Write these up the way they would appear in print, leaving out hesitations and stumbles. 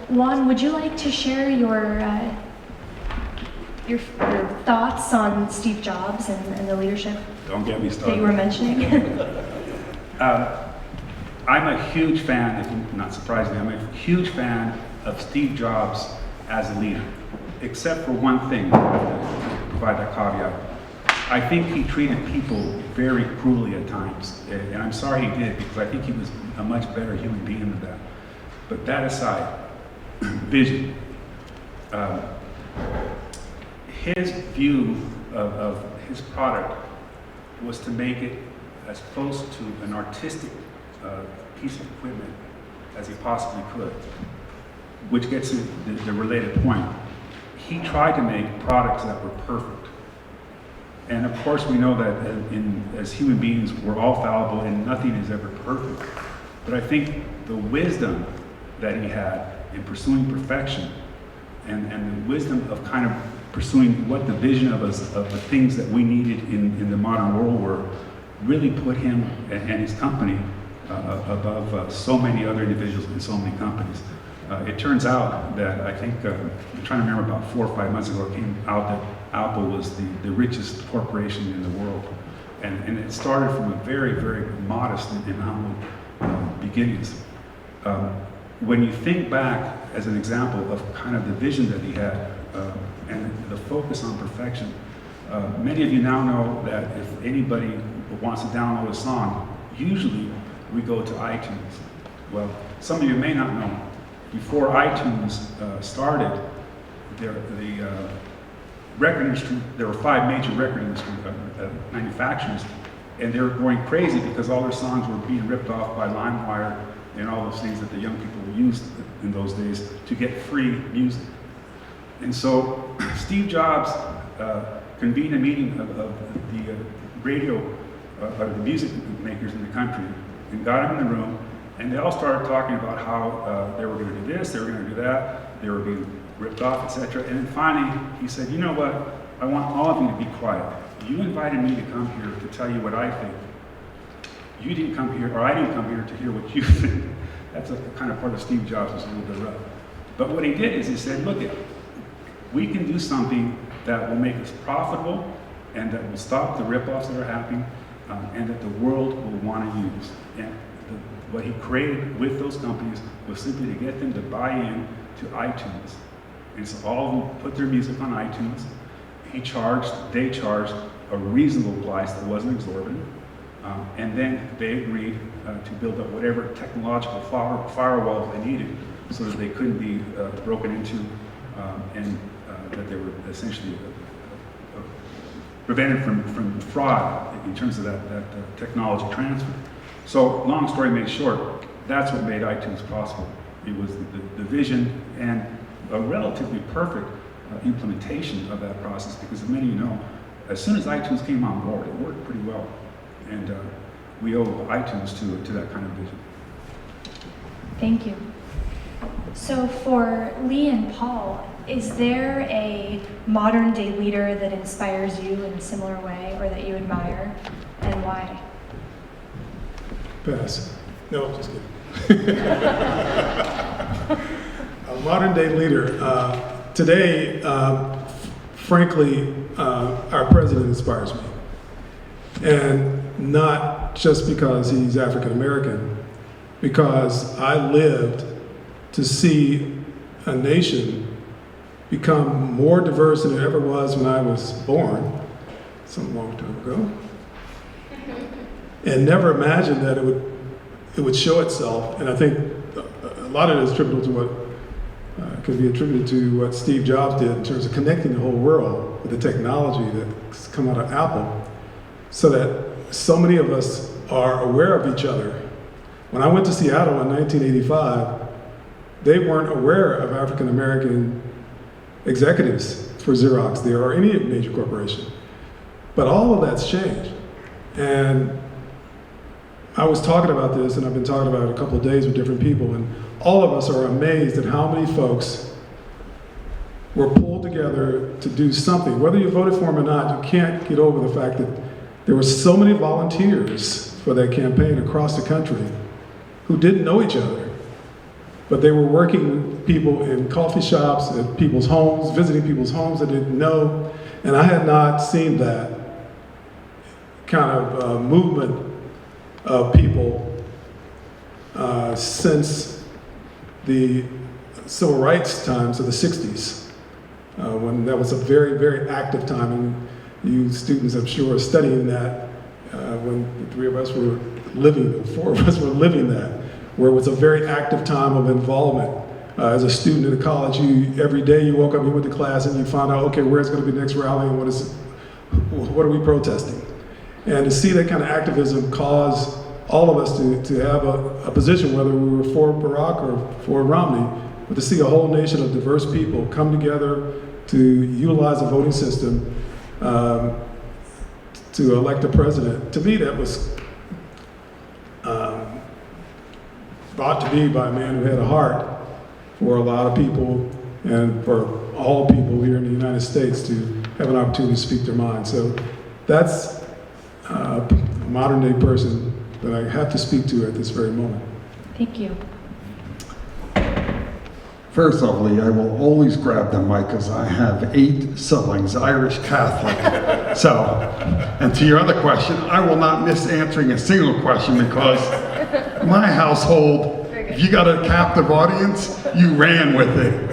Juan, would you like to share your thoughts on Steve Jobs and the leadership Don't get me started. that you were mentioning? I'm a huge fan, if not surprisingly, I'm a huge fan of Steve Jobs as a leader, except for one thing, I have to provide that caveat. I think he treated people very cruelly at times, and I'm sorry he did, because I think he was a much better human being than that. But that aside, vision. His view of his product was to make it as close to an artistic piece of equipment as he possibly could, which gets to the related point. He tried to make products that were perfect. And of course we know that as human beings, we're all fallible and nothing is ever perfect. But I think the wisdom that he had in pursuing perfection and the wisdom of kind of pursuing what the vision of the things that we needed in the modern world were really put him and his company above so many other individuals in so many companies. It turns out that I think, I'm trying to remember, about 4 or 5 months ago, it came out that Apple was the richest corporation in the world. And it started from a very, very modest and humble beginnings. When you think back as an example of kind of the vision that he had and the focus on perfection, many of you now know that if anybody wants to download a song, usually we go to iTunes. Well, some of you may not know, before iTunes started, the record industry, there were 5 major record industry manufacturers, and they were going crazy because all their songs were being ripped off by LimeWire and all those things that the young people used in those days to get free music. And so Steve Jobs convened a meeting of the radio, the music makers in the country, and got them in the room, and they all started talking about how they were going to do this, they were going to do that, they were being ripped off, etc. And then finally, he said, you know what, I want all of you to be quiet. You invited me to come here to tell you what I think. You didn't come here, or I didn't come here to hear what you think. That's a kind of part of Steve Jobs was a little bit rough. But what he did is he said, look, we can do something that will make us profitable and that will stop the rip-offs that are happening and that the world will want to use. And what he created with those companies was simply to get them to buy in to iTunes. And so all of them put their music on iTunes. They charged a reasonable price that wasn't exorbitant. And then they agreed to build up whatever technological firewall they needed so that they couldn't be broken into and that they were essentially prevented from fraud in terms of that technology transfer. So long story made short, that's what made iTunes possible. It was the vision and a relatively perfect implementation of that process, because as many of you know, as soon as iTunes came on board, it worked pretty well. And we owe iTunes to that kind of vision. Thank you. So for Lee and Paul, is there a modern day leader that inspires you in a similar way or that you admire, and why? Pass. No, just kidding. A modern day leader. Today, frankly, our president inspires me. And not just because he's African American, because I lived to see a nation become more diverse than it ever was when I was born, some long time ago, and never imagined that it would show itself. And I think a lot of it is attributable to what could be attributed to what Steve Jobs did in terms of connecting the whole world with the technology that's come out of Apple, so that so many of us are aware of each other. When I went to Seattle in 1985, they weren't aware of African American executives for Xerox there or any major corporation. But all of that's changed. And I was talking about this, and I've been talking about it a couple of days with different people, and all of us are amazed at how many folks were pulled together to do something. Whether you voted for them or not, you can't get over the fact that there were so many volunteers for that campaign across the country who didn't know each other. but they were working with people in coffee shops, at people's homes, visiting people's homes that didn't know, and I had not seen that kind of movement of people since the civil rights times of the 60s, when that was a very, very active time, and you students, I'm sure, are studying that when the three of us were living, the four of us were living that, where it was a very active time of involvement. As a student in college, every day you woke up, you went to class, and you found out, okay, where's going to be the next rally, and what are we protesting? And to see that kind of activism cause all of us to have a position, whether we were for Barack or for Romney, but to see a whole nation of diverse people come together to utilize a voting system to elect a president, to me that was brought to me by a man who had a heart for a lot of people and for all people here in the United States to have an opportunity to speak their mind. So that's a modern day person that I have to speak to at this very moment. Thank you. First off, Lee, I will always grab the mic because I have 8 siblings, Irish Catholic. So, and to your other question, I will not miss answering a single question because my household, if you got a captive audience, you ran with it.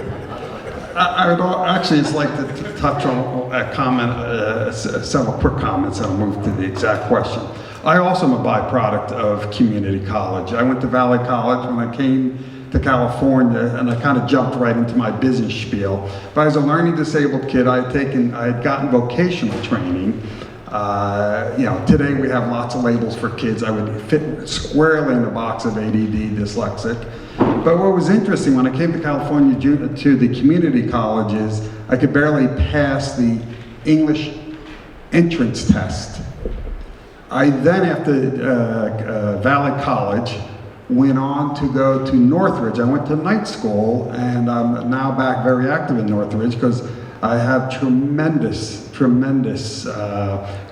I would actually just like to touch on a comment, several quick comments, and I'll move to the exact question. I also am a byproduct of community college. I went to Valley College when I came to California, and I kind of jumped right into my business spiel. But as a learning disabled kid, I had gotten vocational training. Today we have lots of labels for kids. I would fit squarely in the box of ADD, dyslexic. But what was interesting, when I came to California to the community colleges, I could barely pass the English entrance test. I then, after Valley College, went on to go to Northridge. I went to night school, and I'm now back very active in Northridge because I have tremendous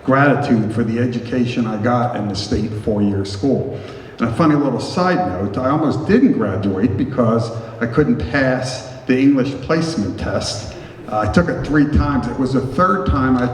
gratitude for the education I got in the state 4-year school. And a funny little side note, I almost didn't graduate because I couldn't pass the English placement test. I took it 3 times. It was the 3rd time I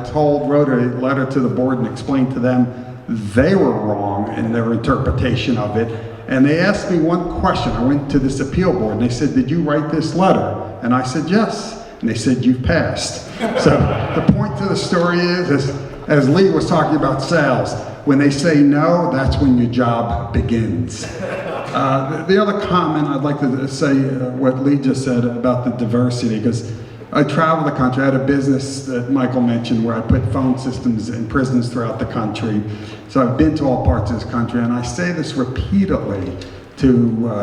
wrote a letter to the board and explained to them they were wrong in their interpretation of it. And they asked me one question. I went to this appeal board and they said, "Did you write this letter?" And I said, "Yes." And they said, "You've passed." So the point to the story is, as Lee was talking about sales, when they say no, that's when your job begins. The other comment I'd like to say, what Lee just said about the diversity, because I travel the country. I had a business that Michael mentioned where I put phone systems in prisons throughout the country. So I've been to all parts of this country, and I say this repeatedly to,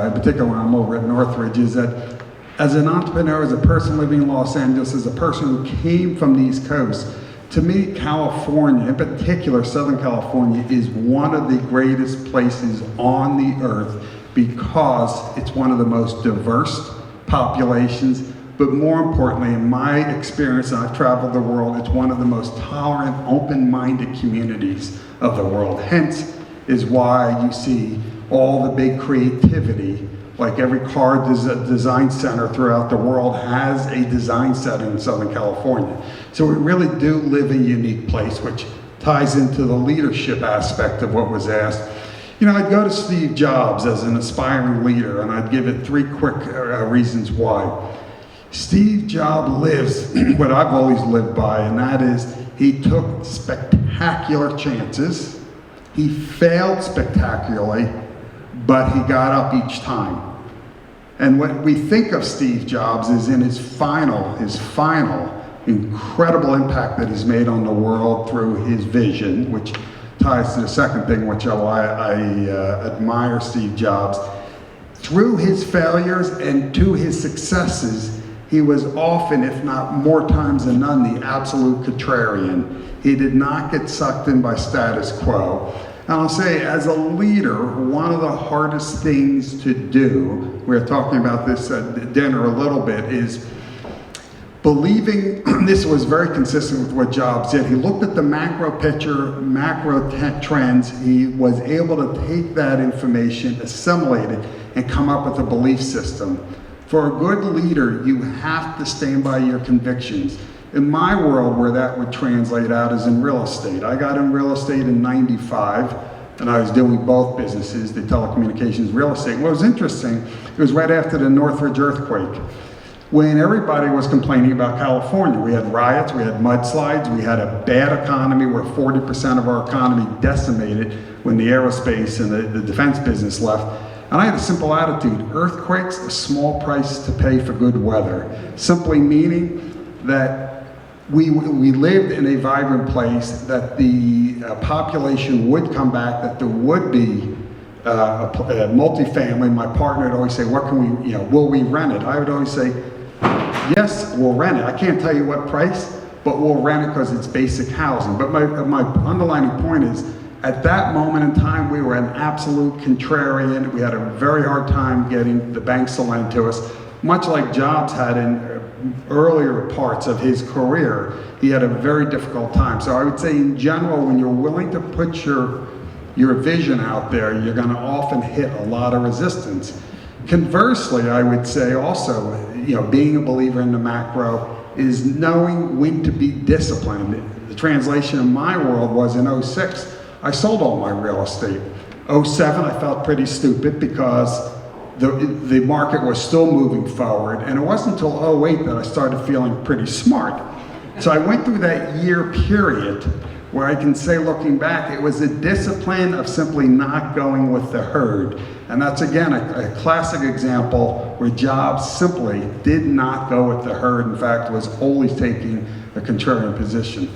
in particular when I'm over at Northridge, is that as an entrepreneur, as a person living in Los Angeles, as a person who came from the East Coast, to me, California, in particular Southern California, is one of the greatest places on the earth because it's one of the most diverse populations. But more importantly, in my experience, and I've traveled the world, it's one of the most tolerant, open-minded communities of the world. Hence is why you see all the big creativity, like every car design center throughout the world has a design center in Southern California. So we really do live in a unique place, which ties into the leadership aspect of what was asked. You know, I'd go to Steve Jobs as an aspiring leader, and I'd give it 3 quick reasons why. Steve Jobs lives what I've always lived by, and that is he took spectacular chances. He failed spectacularly, but he got up each time. And what we think of Steve Jobs is in his final incredible impact that he's made on the world through his vision, which ties to the second thing, which I admire Steve Jobs. Through his failures and to his successes, he was often, if not more times than none, the absolute contrarian. He did not get sucked in by status quo. And I'll say, as a leader, one of the hardest things to do, we were talking about this at dinner a little bit, is believing, this was very consistent with what Jobs did. He looked at the macro picture, macro trends. He was able to take that information, assimilate it, and come up with a belief system. For a good leader, you have to stand by your convictions. In my world, where that would translate out is in real estate. I got in real estate in '95, and I was doing both businesses, the telecommunications, real estate. What was interesting, it was right after the Northridge earthquake, when everybody was complaining about California. We had riots, we had mudslides, we had a bad economy where 40% of our economy decimated when the aerospace and the defense business left. And I had a simple attitude: earthquakes, a small price to pay for good weather. Simply meaning that we lived in a vibrant place, that the population would come back, that there would be a multifamily. My partner would always say, what can we, will we rent it? I would always say, yes, we'll rent it. I can't tell you what price, but we'll rent it because it's basic housing. But my underlining point is, at that moment in time, we were an absolute contrarian. We had a very hard time getting the banks to lend to us. Much like Jobs had in earlier parts of his career, he had a very difficult time. So I would say in general, when you're willing to put your vision out there, you're going to often hit a lot of resistance. Conversely, I would say also, being a believer in the macro is knowing when to be disciplined. The translation in my world was in '06, I sold all my real estate. '07, I felt pretty stupid because the market was still moving forward, and it wasn't until '08 that I started feeling pretty smart. So I went through that year period where I can say, looking back, it was a discipline of simply not going with the herd. And that's, again, a classic example where Jobs simply did not go with the herd. In fact, was always taking a contrarian position.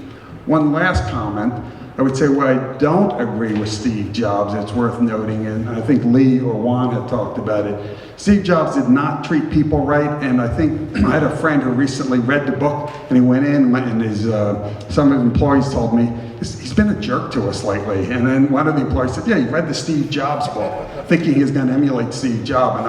One last comment. I would say where I don't agree with Steve Jobs, it's worth noting, and I think Lee or Juan had talked about it. Steve Jobs did not treat people right, and I think I had a friend who recently read the book, and he went in, and some of his employees told me, he's been a jerk to us lately. And then one of the employees said, yeah, he read the Steve Jobs book, thinking he was going to emulate Steve Jobs. And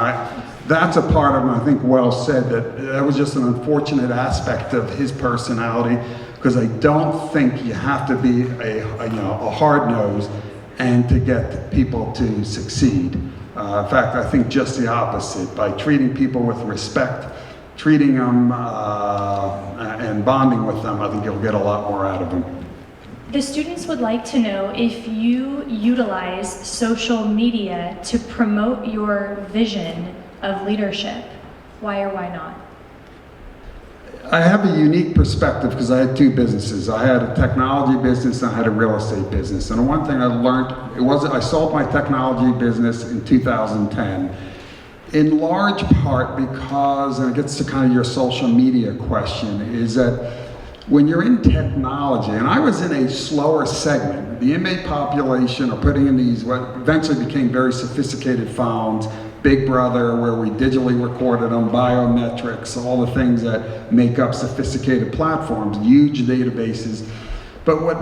that's a part of him, I think, well said, that was just an unfortunate aspect of his personality, because I don't think you have to be a hard nose and to get people to succeed. In fact, I think just the opposite. By treating people with respect, treating them and bonding with them, I think you'll get a lot more out of them. The students would like to know if you utilize social media to promote your vision of leadership. Why or why not? I have a unique perspective because I had two businesses. I had a technology business and I had a real estate business. And the one thing I learned, I sold my technology business in 2010. In large part because, and it gets to kind of your social media question, is that when you're in technology, and I was in a slower segment, the inmate population are putting in these what eventually became very sophisticated phones, Big Brother, where we digitally recorded them, biometrics, all the things that make up sophisticated platforms, huge databases. But what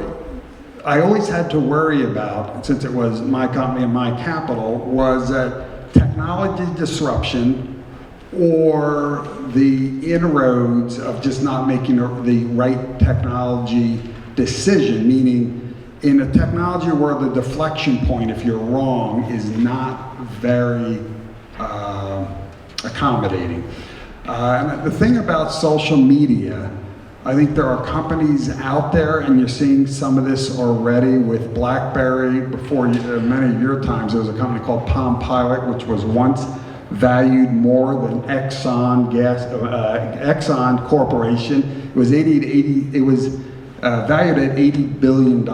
I always had to worry about, since it was my company and my capital, was that technology disruption or the inroads of just not making the right technology decision, meaning in a technology where the deflection point, if you're wrong, is not very accommodating. And the thing about social media, I think there are companies out there, and you're seeing some of this already with BlackBerry. Before many of your times, there was a company called Palm Pilot, which was once valued more than Exxon Corporation. It was valued at $80 billion.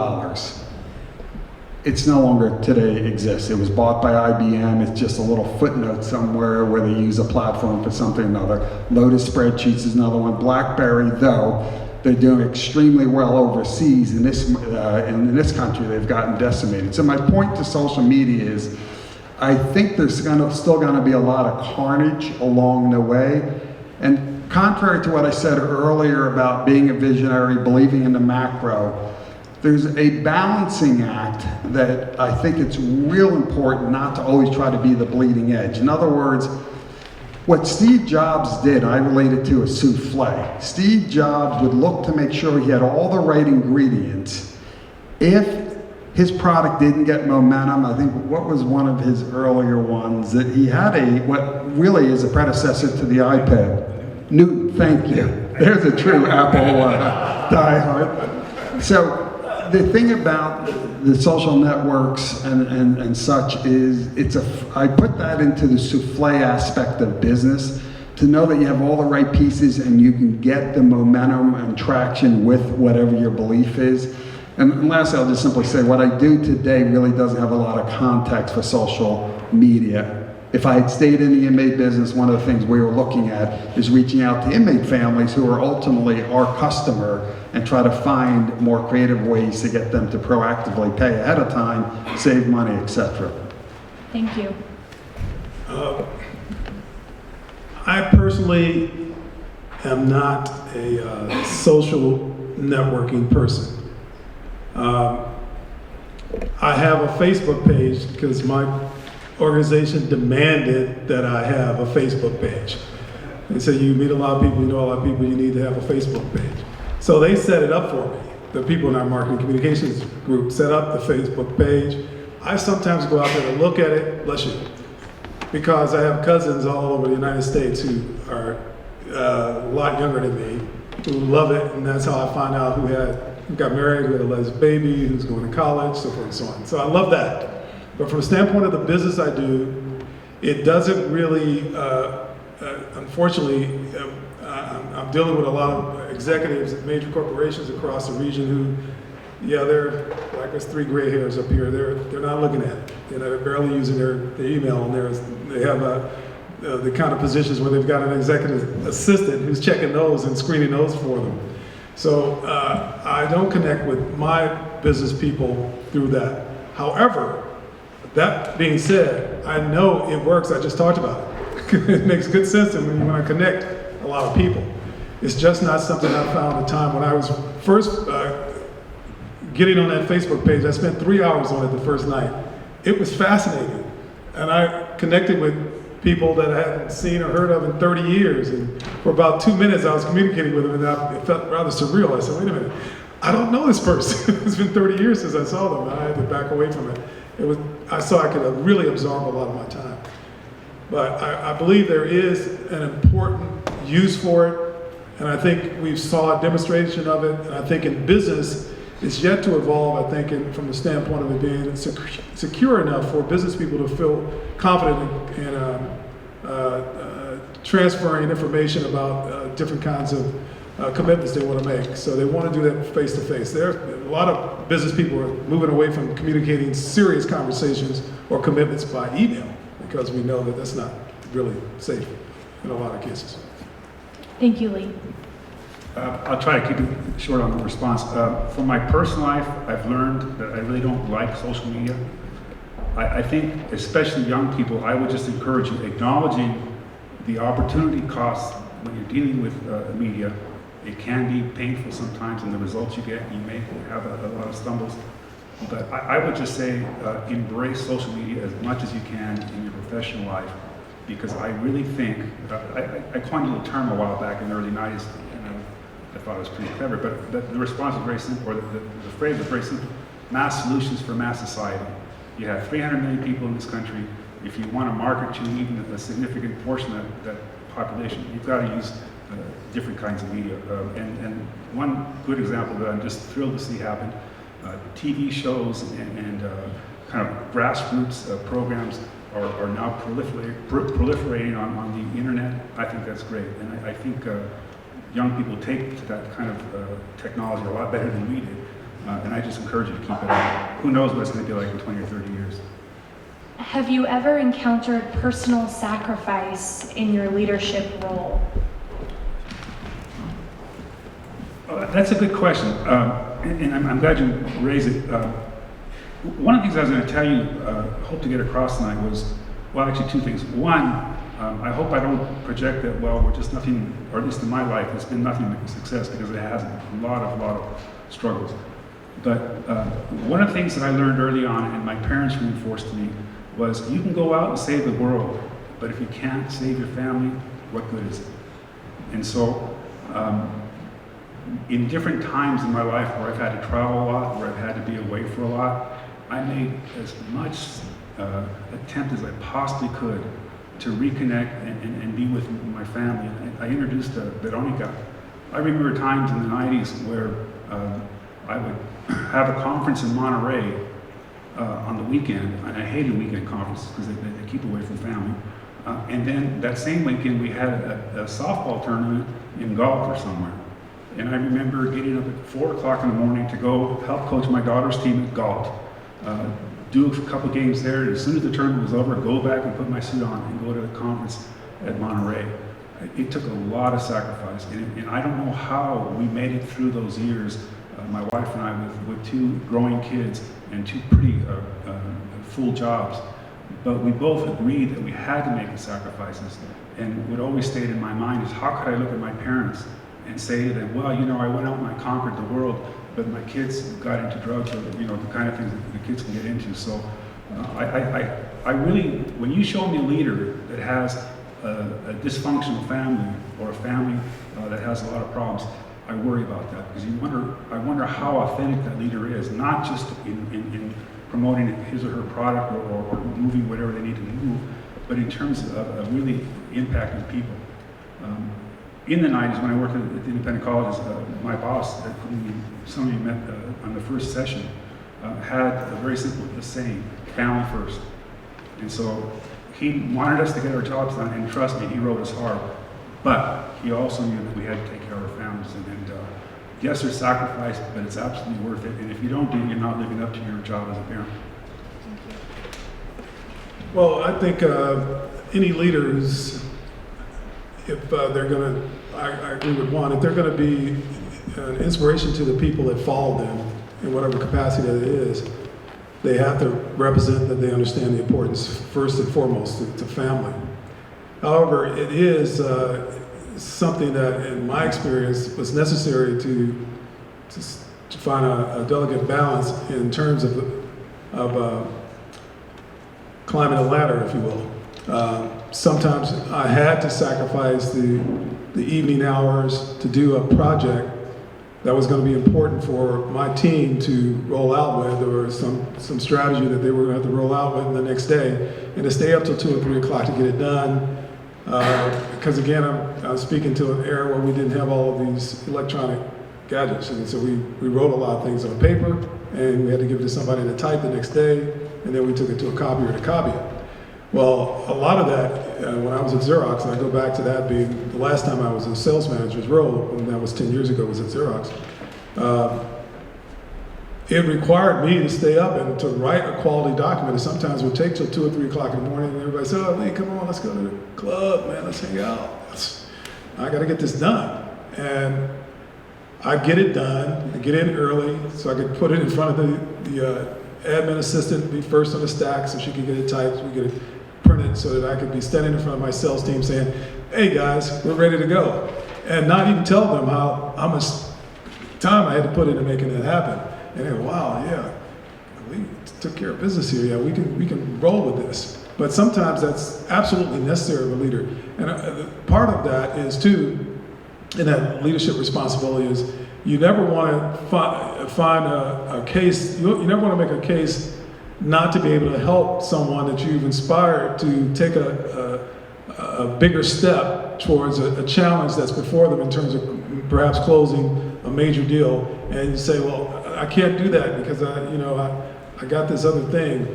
It's no longer today exists. It was bought by IBM. It's just a little footnote somewhere where they use a platform for something or another. Lotus Spreadsheets is another one. BlackBerry, though, they're doing extremely well overseas. In this country, they've gotten decimated. So my point to social media is, I think there's still going to be a lot of carnage along the way. And contrary to what I said earlier about being a visionary, believing in the macro, there's a balancing act that I think it's real important not to always try to be the bleeding edge. In other words, what Steve Jobs did, I related to a souffle. Steve Jobs would look to make sure he had all the right ingredients. If his product didn't get momentum. I think what was one of his earlier ones that he had what really is a predecessor to the iPad. Newton, thank you. There's a true Apple diehard. So the thing about the social networks and such is I put that into the souffle aspect of business, to know that you have all the right pieces and you can get the momentum and traction with whatever your belief is. And lastly, I'll just simply say what I do today really doesn't have a lot of context for social media. If I had stayed in the inmate business, one of the things we were looking at is reaching out to inmate families who are ultimately our customer and try to find more creative ways to get them to proactively pay ahead of time, save money, etc. Thank you. I personally am not a social networking person. I have a Facebook page because my organization demanded that I have a Facebook page. They said, you meet a lot of people, you know a lot of people, you need to have a Facebook page. So they set it up for me. The people in our marketing communications group set up the Facebook page. I sometimes go out there to look at it, bless you, because I have cousins all over the United States who are a lot younger than me, who love it, and that's how I find out who got married, who had a lesbian baby, who's going to college, so forth and so on. So I love that. But from the standpoint of the business I do, it doesn't really, unfortunately, I'm dealing with a lot of executives at major corporations across the region who, yeah, they're like there's 3 gray hairs up here. They're not looking at it. You know, they're barely using their email, and they have the kind of positions where they've got an executive assistant who's checking those and screening those for them. So I don't connect with my business people through that. However, that being said, I know it works. I just talked about it. It makes good sense to me when I connect a lot of people. It's just not something I found at the time when I was first getting on that Facebook page. I spent 3 hours on it the first night. It was fascinating. And I connected with people that I hadn't seen or heard of in 30 years. And for about 2 minutes, I was communicating with them, and it felt rather surreal. I said, wait a minute, I don't know this person. It's been 30 years since I saw them, and I had to back away from it. I saw I could really absorb a lot of my time. But I believe there is an important use for it, and I think we saw a demonstration of it, and I think in business, it's yet to evolve, I think, from the standpoint of it being secure enough for business people to feel confident in transferring information about different kinds of commitments they want to make. So they want to do that face to face. There are a lot of business people are moving away from communicating serious conversations or commitments by email, because we know that that's not really safe in a lot of cases. Thank you, Lee. I'll try to keep it short on the response. For my personal life, I've learned that I really don't like social media. I think, especially young people, I would just encourage you, acknowledging the opportunity costs when you're dealing with media. It can be painful sometimes, and the results you get, you may have a lot of stumbles. But I would just say embrace social media as much as you can in your professional life, because I really think, I coined a little term a while back in the early 90s, and I thought it was pretty clever, but the response was very simple, or the phrase was very simple: mass solutions for mass society. You have 300 million people in this country. If you want to market to even a significant portion of that population, you've got to use different kinds of media. And one good example that I'm just thrilled to see happen, TV shows and kind of grassroots programs are now proliferating on the internet. I think that's great. And I think young people take to that kind of technology a lot better than we did. And I just encourage you to keep it up. Who knows what it's going to be like in 20 or 30 years. Have you ever encountered personal sacrifice in your leadership role? That's a good question, and I'm glad you raised it. One of the things I was going to tell you, hope to get across tonight was, well, actually 2 things. One, I hope I don't project that, well, we're just nothing, or at least in my life, it's been nothing but success, because it hasn't. A lot of struggles. But one of the things that I learned early on, and my parents reinforced to me, was you can go out and save the world, but if you can't save your family, what good is it? And so, in different times in my life where I've had to travel a lot, where I've had to be away for a lot, I made as much attempt as I possibly could to reconnect and be with my family. I introduced Veronica. I remember times in the 90s where I would have a conference in Monterey on the weekend, and I hated weekend conferences because they keep away from family. And then that same weekend we had a softball tournament in golf or somewhere. And I remember getting up at 4 o'clock in the morning to go help coach my daughter's team at golf, do a couple games there, and as soon as the tournament was over, go back and put my suit on and go to the conference at Monterey. It took a lot of sacrifice, and I don't know how we made it through those years, my wife and I, with 2 growing kids and 2 pretty full jobs. But we both agreed that we had to make the sacrifices. And what always stayed in my mind is, how could I look at my parents and say to them, well, you know, I went out and I conquered the world, but my kids got into drugs, or, you know, the kind of things that the kids can get into. So I really, when you show me a leader that has a dysfunctional family, or a family that has a lot of problems, I worry about that, because I wonder how authentic that leader is, not just in promoting his or her product or moving whatever they need to move, but in terms of really impacting people. In the 90s, when I worked at the independent colleges, my boss, whom some of you met on the first session, had a very simple saying: family first. And so he wanted us to get our jobs done, and trust me, he wrote us hard. But he also knew that we had to take care of our families. And yes, there's sacrifice, but it's absolutely worth it. And if you don't do it, you're not living up to your job as a parent. Well, I think any leaders, if they're going to, I agree with Juan, if they're going to be an inspiration to the people that follow them in whatever capacity that it is, they have to represent that they understand the importance, first and foremost, to family. However, it is something that, in my experience, was necessary to find a delicate balance in terms of climbing a ladder, if you will. Sometimes I had to sacrifice the evening hours to do a project that was going to be important for my team to roll out with, or some strategy that they were going to have to roll out with the next day, and to stay up till 2 or 3 o'clock to get it done. Because again, I was speaking to an era where we didn't have all of these electronic gadgets, and so we wrote a lot of things on paper, and we had to give it to somebody to type the next day, and then we took it to a copier to copy it. Well, a lot of that, when I was at Xerox, and I go back to that being the last time I was in a sales manager's role, and that was 10 years ago, was at Xerox. It required me to stay up and to write a quality document. And sometimes it would take till 2 or 3 o'clock in the morning, and everybody said, "Oh, Lee, come on, let's go to the club, man, let's hang out. I got to get this done." And I get it done, I get in early so I could put it in front of the admin assistant, be first on the stack so she could get it typed, we get it printed so that I could be standing in front of my sales team saying, "Hey guys, we're ready to go." And not even tell them how much time I had to put into making it happen. And they go, "Wow, yeah, we took care of business here. Yeah, we can roll with this." But sometimes that's absolutely necessary of a leader. And part of that is too, in that leadership responsibility, is you never want to find a case. You never want to make a case not to be able to help someone that you've inspired to take a bigger step towards a challenge that's before them in terms of perhaps closing a major deal, and you say, "Well, I can't do that because I got this other thing,"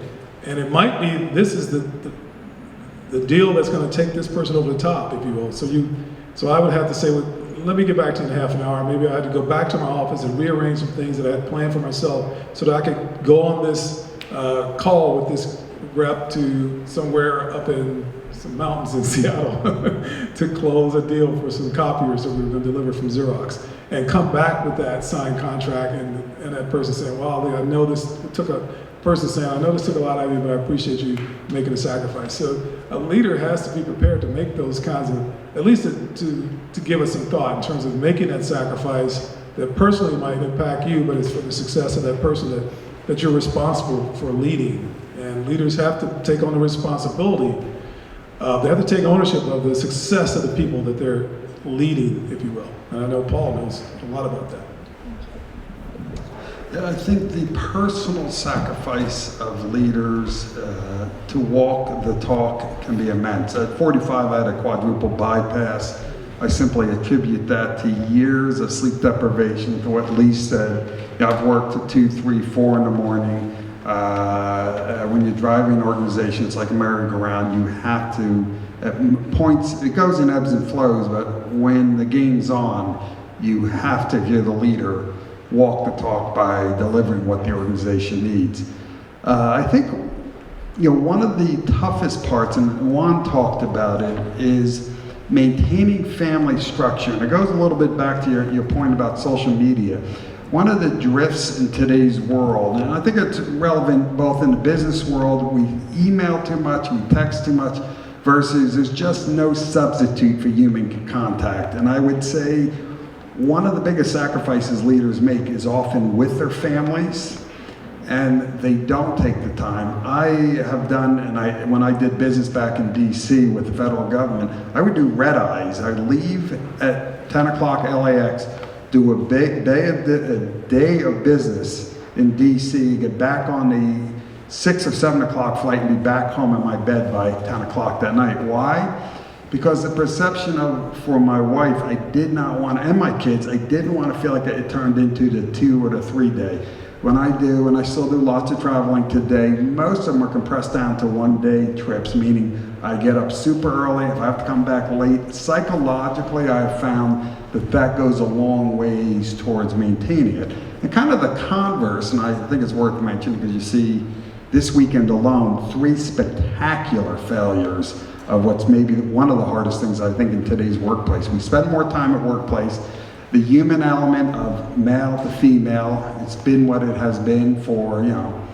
and it might be this is the deal that's going to take this person over the top, if you will. So I would have to say, well, let me get back to you in half an hour. Maybe I had to go back to my office and rearrange some things that I had planned for myself so that I could go on this call with this rep to somewhere up in some mountains in Seattle to close a deal for some copiers that we were going to deliver from Xerox, and come back with that signed contract, and that person saying, "Wow, Lee, I know this took a person saying, I know this took a lot out of you, but I appreciate you making a sacrifice." So a leader has to be prepared to make those kinds of, at least to give us some thought in terms of making that sacrifice that personally might impact you, but it's for the success of that person that you're responsible for leading. And leaders have to take on the responsibility. They have to take ownership of the success of the people that they're leading, if you will. And I know Paul knows a lot about that. I think the personal sacrifice of leaders to walk the talk can be immense. At 45, I had a quadruple bypass. I simply attribute that to years of sleep deprivation, to what Lee said. You know, I've worked at 2, 3, 4 in the morning. When you're driving an organization, it's like a merry-go-round. You have to, at points, it goes in ebbs and flows, but when the game's on, you have to, if you're the leader, walk the talk by delivering what the organization needs. I think, you know, one of the toughest parts, and Juan talked about it, is maintaining family structure. And it goes a little bit back to your point about social media. One of the drifts in today's world, and I think it's relevant both in the business world, we email too much, we text too much, versus there's just no substitute for human contact. And I would say one of the biggest sacrifices leaders make is often with their families, and they don't take the time. I have done, and when I did business back in DC with the federal government, I would do red eyes. I'd leave at 10 o'clock LAX, do a big day of business in DC, get back on the 6 or 7 o'clock flight and be back home in my bed by 10 o'clock that night. Why? Because the perception for my wife, I did not want, and my kids, I didn't want to feel like it turned into the 2 or the 3 day. When I do, and I still do lots of traveling today, most of them are compressed down to 1 day trips, meaning I get up super early. If I have to come back late, psychologically I have found that goes a long ways towards maintaining it. And kind of the converse, and I think it's worth mentioning because you see this weekend alone, 3 spectacular failures of what's maybe one of the hardest things I think in today's workplace. We spend more time at workplace. The human element of male to female, it's been what it has been for, you know,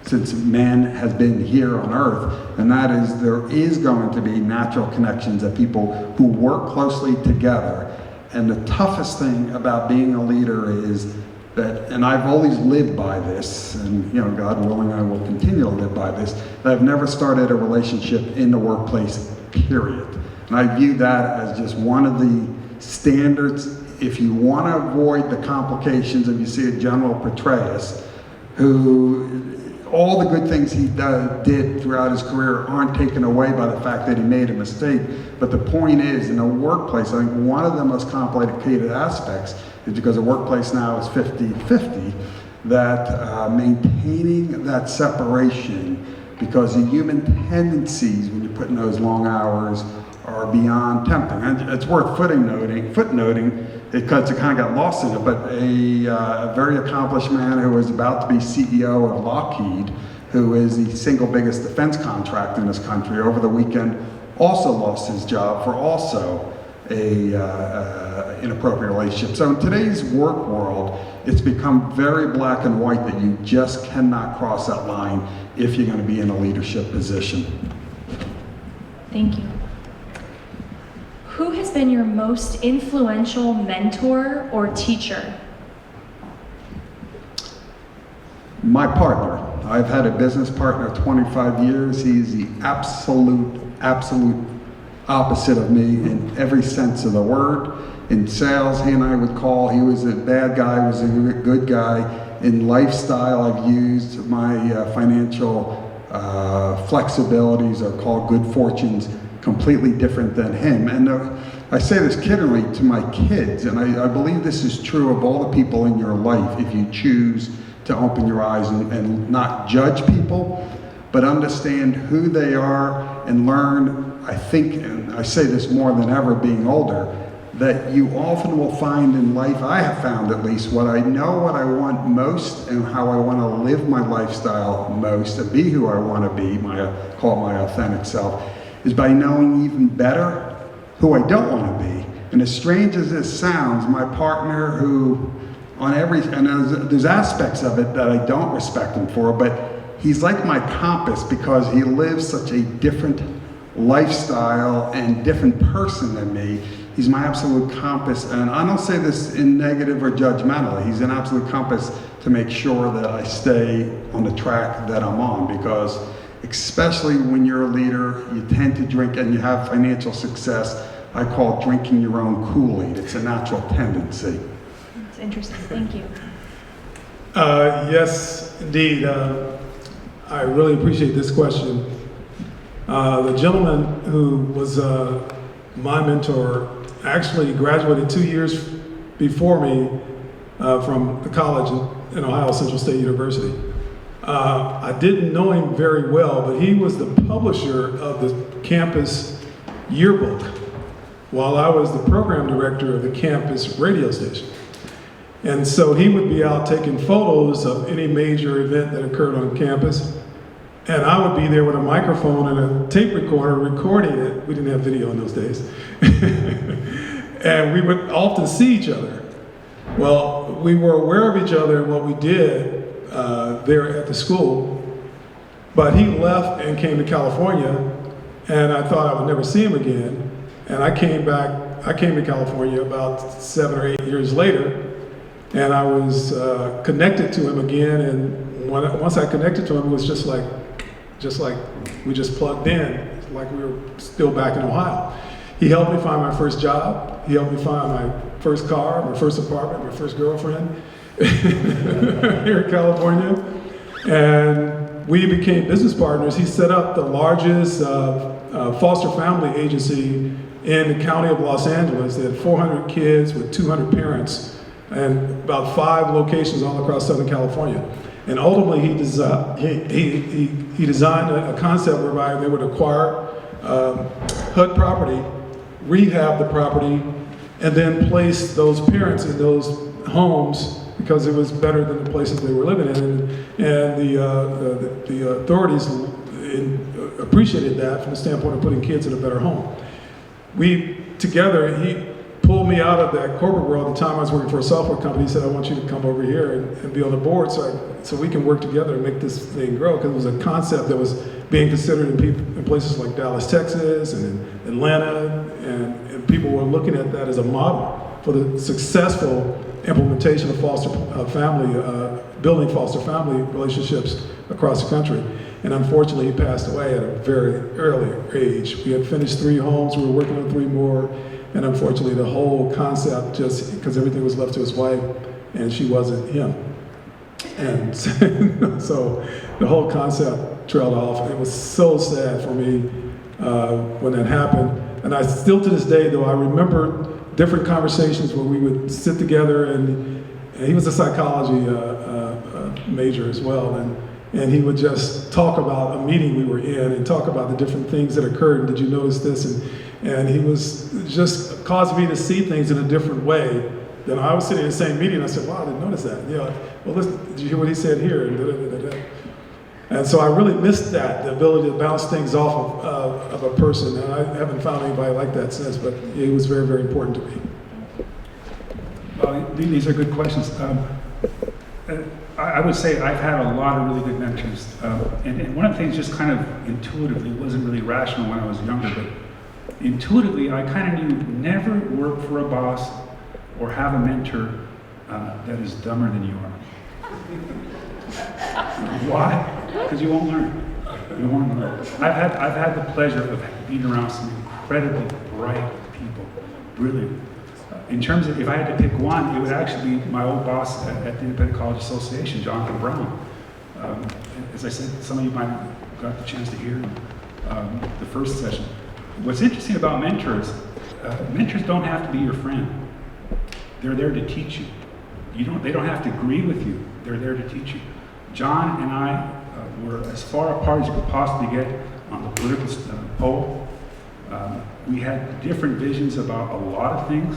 since man has been here on earth, and that is there is going to be natural connections of people who work closely together. And the toughest thing about being a leader is that, and I've always lived by this, and you know, God willing, I will continue to live by this, that I've never started a relationship in the workplace, period. And I view that as just one of the standards. If you want to avoid the complications, if you see a General Petraeus, who all the good things he did throughout his career aren't taken away by the fact that he made a mistake. But the point is, in a workplace, I think one of the most complicated aspects is because the workplace now is 50-50, that maintaining that separation, because the human tendencies when you put in those long hours are beyond tempting. And it's worth footnoting, because it kind of got lost in it, but a very accomplished man who was about to be CEO of Lockheed, who is the single biggest defense contractor in this country, over the weekend also lost his job for also a inappropriate relationship. So in today's work world, it's become very black and white that you just cannot cross that line if you're going to be in a leadership position. Thank you. Who has been your most influential mentor or teacher? My partner. I've had a business partner 25 years. He's the absolute opposite of me in every sense of the word. In sales, he and I would call, he was a bad guy, was a good guy. In lifestyle, I've used my financial flexibilities, are called good fortunes, completely different than him. And I say this kiddingly to my kids, and I believe this is true of all the people in your life if you choose to open your eyes and not judge people, but understand who they are and learn. I think, and I say this more than ever being older, that you often will find in life, I have found at least, what I know what I want most and how I want to live my lifestyle most, and be who I want to be, call it my authentic self, is by knowing even better who I don't want to be. And as strange as this sounds, my partner who, and there's aspects of it that I don't respect him for, but he's like my compass because he lives such a different lifestyle and different person than me. He's my absolute compass, and I don't say this in negative or judgmental. He's an absolute compass to make sure that I stay on the track that I'm on, because especially when you're a leader, you tend to drink and you have financial success. I call it drinking your own Kool-Aid. It's a natural tendency. That's interesting. Thank you. Yes, indeed. I really appreciate this question. The gentleman who was my mentor actually graduated 2 years before me from the college in Ohio Central State University. I didn't know him very well, but he was the publisher of the campus yearbook while I was the program director of the campus radio station. And so he would be out taking photos of any major event that occurred on campus. And I would be there with a microphone and a tape recorder recording it. We didn't have video in those days. And we would often see each other. Well, we were aware of each other and what we did there at the school. But he left and came to California, and I thought I would never see him again. And I came to California about 7 or 8 years later, and I was connected to him again. And once I connected to him, it was just like we just plugged in, like we were still back in Ohio. He helped me find my first job. He helped me find my first car, my first apartment, my first girlfriend here in California. And we became business partners. He set up the largest foster family agency in the county of Los Angeles. They had 400 kids with 200 parents and about 5 locations all across Southern California. And ultimately, he designed a concept whereby they would acquire HUD property, rehab the property, and then place those parents in those homes because it was better than the places they were living in. And the authorities appreciated that from the standpoint of putting kids in a better home. We together, he pulled me out of that corporate world. At the time I was working for a software company. He said, I want you to come over here and be on the board so we can work together and make this thing grow, because it was a concept that was being considered in places like Dallas, Texas, and in Atlanta, and people were looking at that as a model for the successful implementation of foster family, building foster family relationships across the country. And unfortunately, he passed away at a very early age. We had finished 3 homes, we were working on 3 more, and unfortunately the whole concept, just because everything was left to his wife and she wasn't him. And so the whole concept trailed off. It was so sad for me when that happened. And I still to this day, though, I remember different conversations where we would sit together, and he was a psychology major as well, and he would just talk about a meeting we were in and talk about the different things that occurred. Did you notice this? And he was just caused me to see things in a different way. Then I was sitting in the same meeting, and I said, wow, I didn't notice that. Well, listen, did you hear what he said here? And so I really missed that, the ability to bounce things off of a person. And I haven't found anybody like that since, but it was very, very important to me. Well, these are good questions. I would say I've had a lot of really good mentors. And one of the things, just kind of intuitively, it wasn't really rational when I was younger, but intuitively, I kind of knew never work for a boss or have a mentor that is dumber than you are. Why? Because you won't learn. You won't learn. I've had the pleasure of being around some incredibly bright people, brilliant. In terms of, if I had to pick one, it would actually be my old boss at the Independent College Association, Jonathan Brown. As I said, some of you might have got the chance to hear the first session. What's interesting about mentors, mentors don't have to be your friend. They're there to teach you. They don't have to agree with you. They're there to teach you. John and I were as far apart as you could possibly get on the political pole. We had different visions about a lot of things,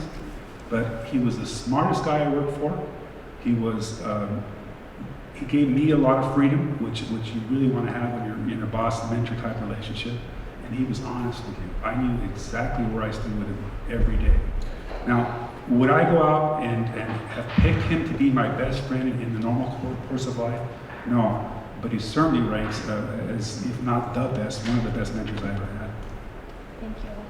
but he was the smartest guy I worked for. He gave me a lot of freedom, which you really want to have when you're in a boss-mentor type relationship. And he was honest with you. I knew exactly where I stood with him every day. Now, would I go out and have picked him to be my best friend in the normal course of life? No, but he certainly ranks as, if not the best, one of the best mentors I ever had. Thank you.